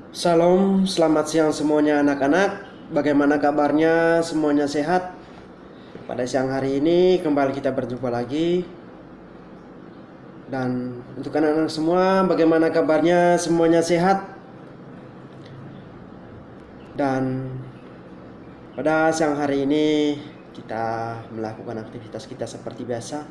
Salam, selamat siang semuanya anak-anak. Bagaimana kabarnya? Semuanya sehat? Pada siang hari ini kembali kita berjumpa lagi. Dan untuk anak-anak semua, bagaimana kabarnya? Semuanya sehat? Dan pada siang hari ini kita melakukan aktivitas kita seperti biasa.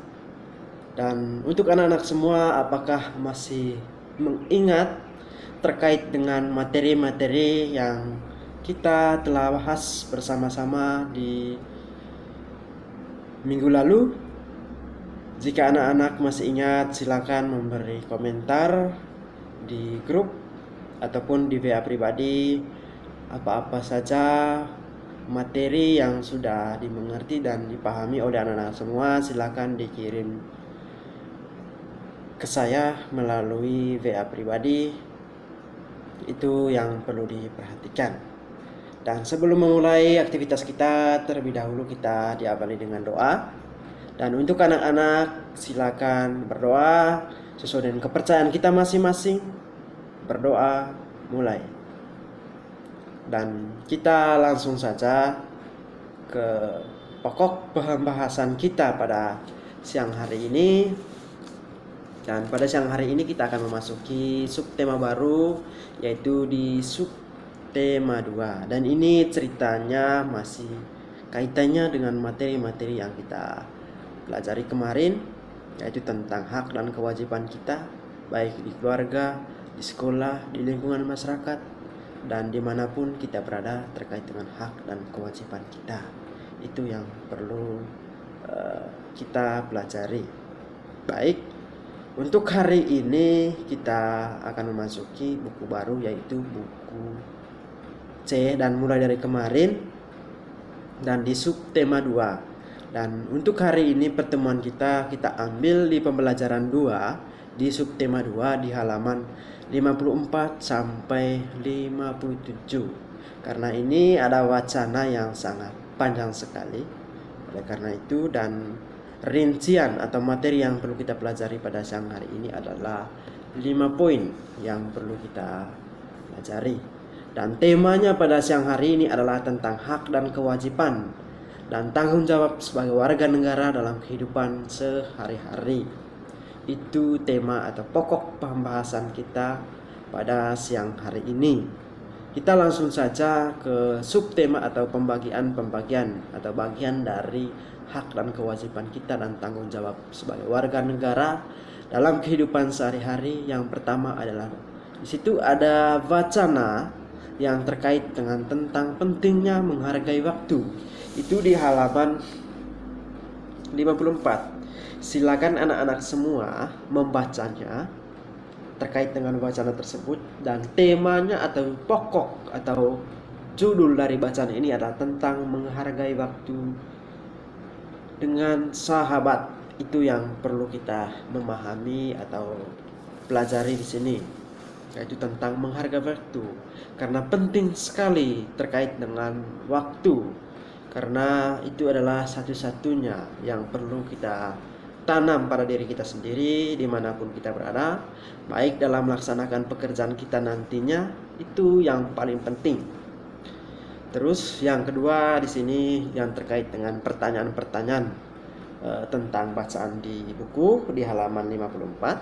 Dan untuk anak-anak semua, apakah masih mengingat terkait dengan materi-materi yang kita telah bahas bersama-sama di minggu lalu? Jika anak-anak masih ingat, silakan memberi komentar di grup ataupun di WA pribadi apa-apa saja materi yang sudah dimengerti dan dipahami oleh anak-anak semua. Silakan dikirim ke saya melalui WA pribadi. Itu yang perlu diperhatikan. Dan sebelum memulai aktivitas kita, terlebih dahulu kita diawali dengan doa. Dan untuk anak-anak, silakan berdoa sesuai dengan kepercayaan kita masing-masing. Berdoa, mulai. Dan kita langsung saja ke pokok pembahasan kita pada siang hari ini. Dan pada siang hari ini kita akan memasuki subtema baru, yaitu di subtema 2. Dan ini ceritanya masih kaitannya dengan materi-materi yang kita pelajari kemarin, yaitu tentang hak dan kewajiban kita, baik di keluarga, di sekolah, di lingkungan masyarakat, dan dimanapun kita berada terkait dengan hak dan kewajiban kita. Itu yang perlu kita pelajari. Baik, untuk hari ini kita akan memasuki buku baru, yaitu buku C, dan mulai dari kemarin dan di subtema 2. Dan untuk hari ini pertemuan kita ambil di pembelajaran 2 di subtema 2 di halaman 54 sampai 57. Karena ini ada wacana yang sangat panjang sekali. Oleh karena itu, dan rincian atau materi yang perlu kita pelajari pada siang hari ini adalah 5 poin yang perlu kita pelajari. Dan temanya pada siang hari ini adalah tentang hak dan kewajiban dan tanggung jawab sebagai warga negara dalam kehidupan sehari-hari. Itu tema atau pokok pembahasan kita pada siang hari ini. Kita langsung saja ke subtema atau pembagian atau bagian dari hak dan kewajiban kita dan tanggung jawab sebagai warga negara dalam kehidupan sehari-hari. Yang pertama adalah di situ ada wacana yang terkait dengan tentang pentingnya menghargai waktu. Itu di halaman 54. Silakan anak-anak semua membacanya terkait dengan wacana tersebut. Dan temanya atau pokok atau judul dari bacaan ini adalah tentang menghargai waktu dengan sahabat. Itu yang perlu kita memahami atau pelajari di sini, yaitu tentang menghargai waktu. Karena penting sekali terkait dengan waktu, karena itu adalah satu-satunya yang perlu kita tanam pada diri kita sendiri dimanapun kita berada, baik dalam melaksanakan pekerjaan kita nantinya. Itu yang paling penting. Terus yang kedua di sini yang terkait dengan pertanyaan-pertanyaan tentang bacaan di buku di halaman 54.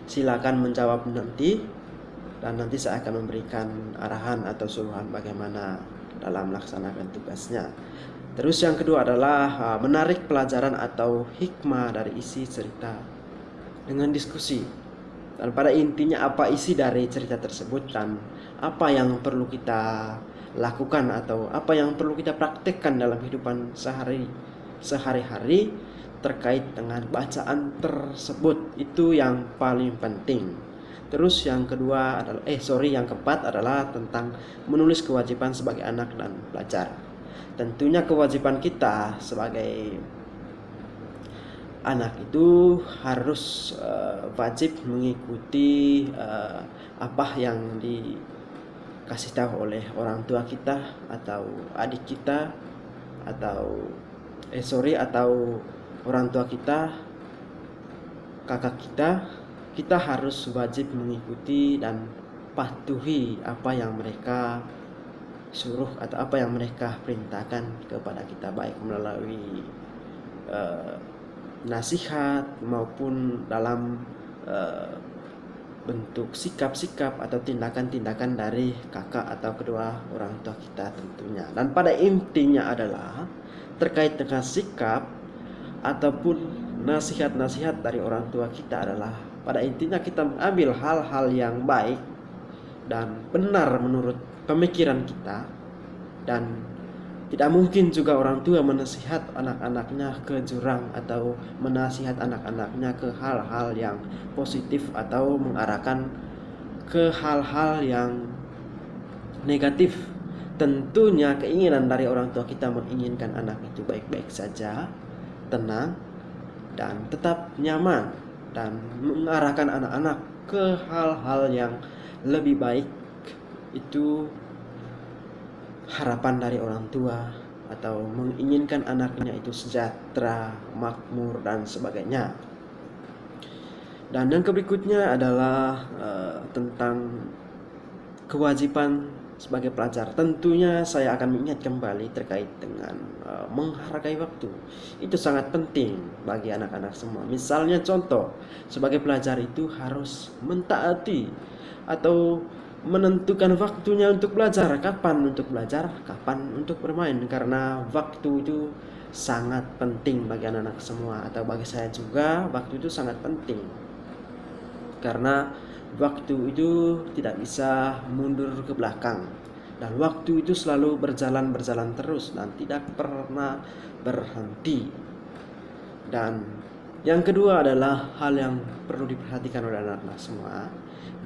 Silakan menjawab nanti, dan nanti saya akan memberikan arahan atau suruhan bagaimana dalam melaksanakan tugasnya. Terus yang kedua adalah menarik pelajaran atau hikmah dari isi cerita dengan diskusi. Dan pada intinya apa isi dari cerita tersebut dan apa yang perlu kita lakukan atau apa yang perlu kita praktekkan dalam kehidupan sehari-hari terkait dengan bacaan tersebut. Itu yang paling penting. Terus yang keempat adalah tentang menulis kewajiban sebagai anak dan pelajar. Tentunya kewajiban kita sebagai anak itu harus wajib mengikuti apa yang dikasih tahu oleh orang tua kita atau adik kita atau orang tua kita, kakak kita. Kita harus wajib mengikuti dan patuhi apa yang mereka suruh atau apa yang mereka perintahkan kepada kita, baik melalui nasihat maupun dalam bentuk sikap-sikap atau tindakan-tindakan dari kakak atau kedua orang tua kita tentunya. Dan pada intinya adalah terkait dengan sikap ataupun nasihat-nasihat dari orang tua kita adalah pada intinya kita mengambil hal-hal yang baik dan benar menurut pemikiran kita, dan tidak mungkin juga orang tua menasihat anak-anaknya ke jurang atau menasihat anak-anaknya ke hal-hal yang positif atau mengarahkan ke hal-hal yang negatif. Tentunya keinginan dari orang tua kita menginginkan anak itu baik-baik saja, tenang, dan tetap nyaman, dan mengarahkan anak-anak ke hal-hal yang lebih baik. Itu harapan dari orang tua, atau menginginkan anaknya itu sejahtera, makmur, dan sebagainya. Dan yang berikutnya adalah tentang kewajiban sebagai pelajar. Tentunya saya akan mengingat kembali terkait dengan menghargai waktu. Itu sangat penting bagi anak-anak semua. Misalnya contoh, sebagai pelajar itu harus mentaati atau menentukan waktunya untuk belajar, kapan untuk belajar, kapan untuk bermain, karena waktu itu sangat penting bagi anak-anak semua, atau bagi saya juga waktu itu sangat penting, karena waktu itu tidak bisa mundur ke belakang, dan waktu itu selalu berjalan terus dan tidak pernah berhenti. Dan yang kedua adalah hal yang perlu diperhatikan oleh anak-anak semua.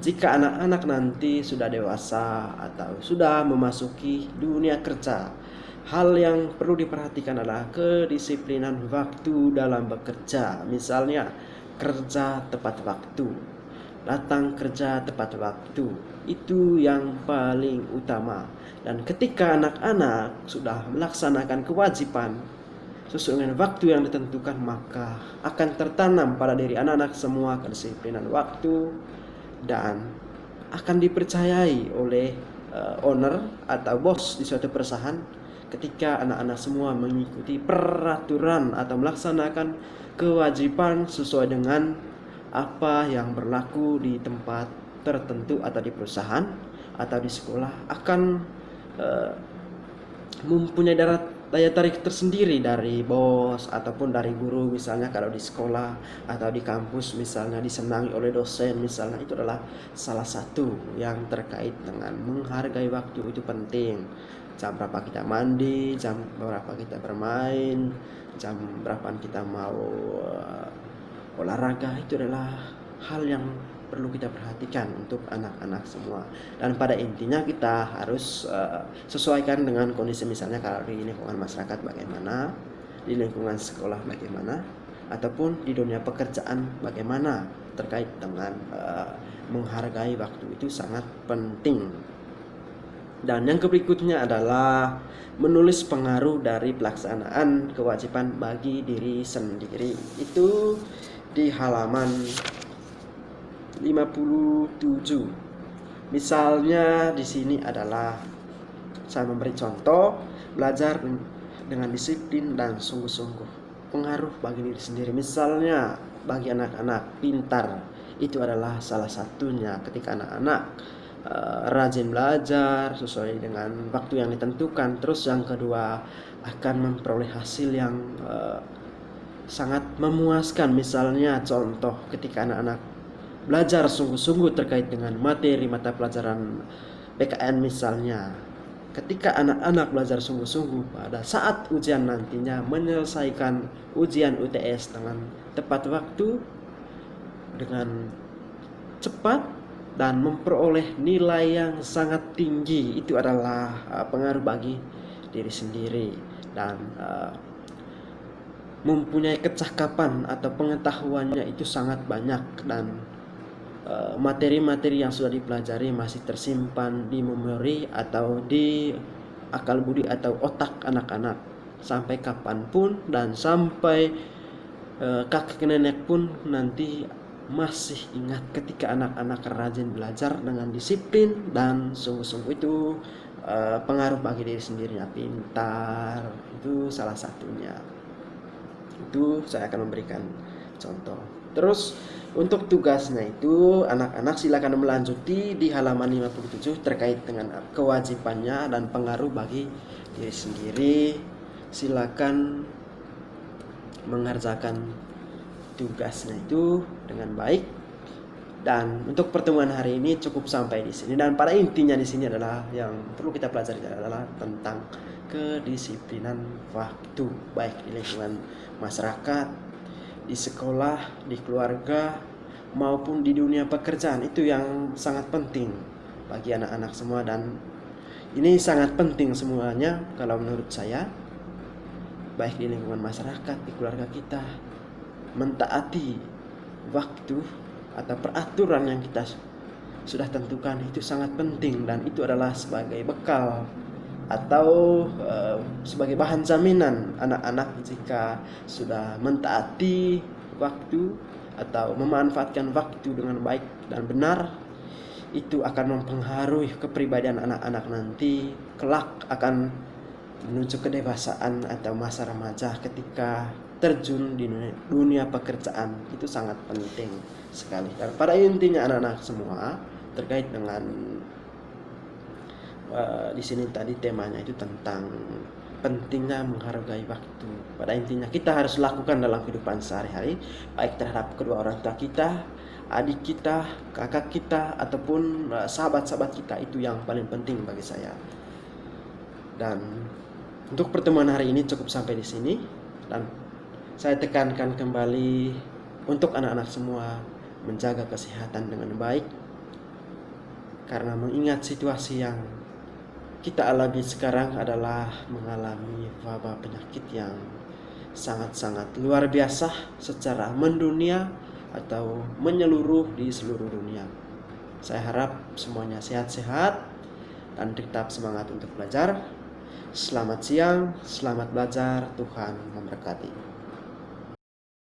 Jika anak-anak nanti sudah dewasa atau sudah memasuki dunia kerja, hal yang perlu diperhatikan adalah kedisiplinan waktu dalam bekerja. Misalnya kerja tepat waktu, datang kerja tepat waktu, itu yang paling utama. Dan ketika anak-anak sudah melaksanakan kewajiban sesuai dengan waktu yang ditentukan, maka akan tertanam pada diri anak-anak semua kedisiplinan waktu, dan akan dipercayai oleh owner atau bos di suatu perusahaan ketika anak-anak semua mengikuti peraturan atau melaksanakan kewajiban sesuai dengan apa yang berlaku di tempat tertentu atau di perusahaan atau di sekolah, akan mempunyai daya tarik tersendiri dari bos ataupun dari guru. Misalnya kalau di sekolah atau di kampus misalnya disenangi oleh dosen misalnya, itu adalah salah satu yang terkait dengan menghargai waktu. Itu penting. Jam berapa kita mandi, jam berapa kita bermain, jam berapa kita mau olahraga, itu adalah hal yang perlu kita perhatikan untuk anak-anak semua. Dan pada intinya kita harus sesuaikan dengan kondisi, misalnya kalau di lingkungan masyarakat bagaimana, di lingkungan sekolah bagaimana, ataupun di dunia pekerjaan bagaimana. Terkait dengan menghargai waktu itu sangat penting. Dan yang berikutnya adalah menulis pengaruh dari pelaksanaan kewajiban bagi diri sendiri. Itu di halaman 57. Misalnya di sini adalah saya memberi contoh belajar dengan disiplin dan sungguh-sungguh, pengaruh bagi diri sendiri. Misalnya bagi anak-anak pintar, itu adalah salah satunya ketika anak-anak rajin belajar sesuai dengan waktu yang ditentukan. Terus yang kedua, akan memperoleh hasil yang sangat memuaskan. Misalnya contoh ketika anak-anak belajar sungguh-sungguh terkait dengan materi mata pelajaran PKN misalnya, ketika anak-anak belajar sungguh-sungguh pada saat ujian nantinya menyelesaikan ujian UTS dengan tepat waktu, dengan cepat, dan memperoleh nilai yang sangat tinggi, itu adalah pengaruh bagi diri sendiri. Dan mempunyai kecakapan atau pengetahuannya itu sangat banyak, dan materi-materi yang sudah dipelajari masih tersimpan di memori atau di akal budi atau otak anak-anak sampai kapanpun, dan sampai kakek nenek pun nanti masih ingat ketika anak-anak rajin belajar dengan disiplin dan sungguh-sungguh itu pengaruh bagi diri sendirinya. Pintar itu salah satunya. Itu saya akan memberikan contoh. Terus untuk tugasnya itu anak-anak silakan melanjuti di halaman 57 terkait dengan kewajibannya dan pengaruh bagi diri sendiri. Silakan mengerjakan tugasnya itu dengan baik. Dan untuk pertemuan hari ini cukup sampai di sini, dan pada intinya di sini adalah yang perlu kita pelajari adalah tentang kedisiplinan waktu, baik di lingkungan masyarakat, di sekolah, di keluarga, maupun di dunia pekerjaan. Itu yang sangat penting bagi anak-anak semua, dan ini sangat penting semuanya kalau menurut saya, baik di lingkungan masyarakat, di keluarga kita, mentaati waktu atau peraturan yang kita sudah tentukan itu sangat penting, dan itu adalah sebagai bekal atau sebagai bahan jaminan anak-anak jika sudah mentaati waktu atau memanfaatkan waktu dengan baik dan benar. Itu akan mempengaruhi kepribadian anak-anak nanti kelak akan menuju kedewasaan atau masa remaja ketika terjun di dunia pekerjaan. Itu sangat penting sekali. Dan pada intinya anak-anak semua terkait dengan di sini tadi temanya itu tentang pentingnya menghargai waktu. Pada intinya kita harus lakukan dalam kehidupan sehari-hari, baik terhadap kedua orang tua kita, adik kita, kakak kita, ataupun sahabat-sahabat kita. Itu yang paling penting bagi saya. Dan untuk pertemuan hari ini cukup sampai di sini, dan saya tekankan kembali untuk anak-anak semua menjaga kesehatan dengan baik, karena mengingat situasi yang kita alami sekarang adalah mengalami wabah penyakit yang sangat-sangat luar biasa secara mendunia atau menyeluruh di seluruh dunia. Saya harap semuanya sehat-sehat dan tetap semangat untuk belajar. Selamat siang, selamat belajar, Tuhan memberkati.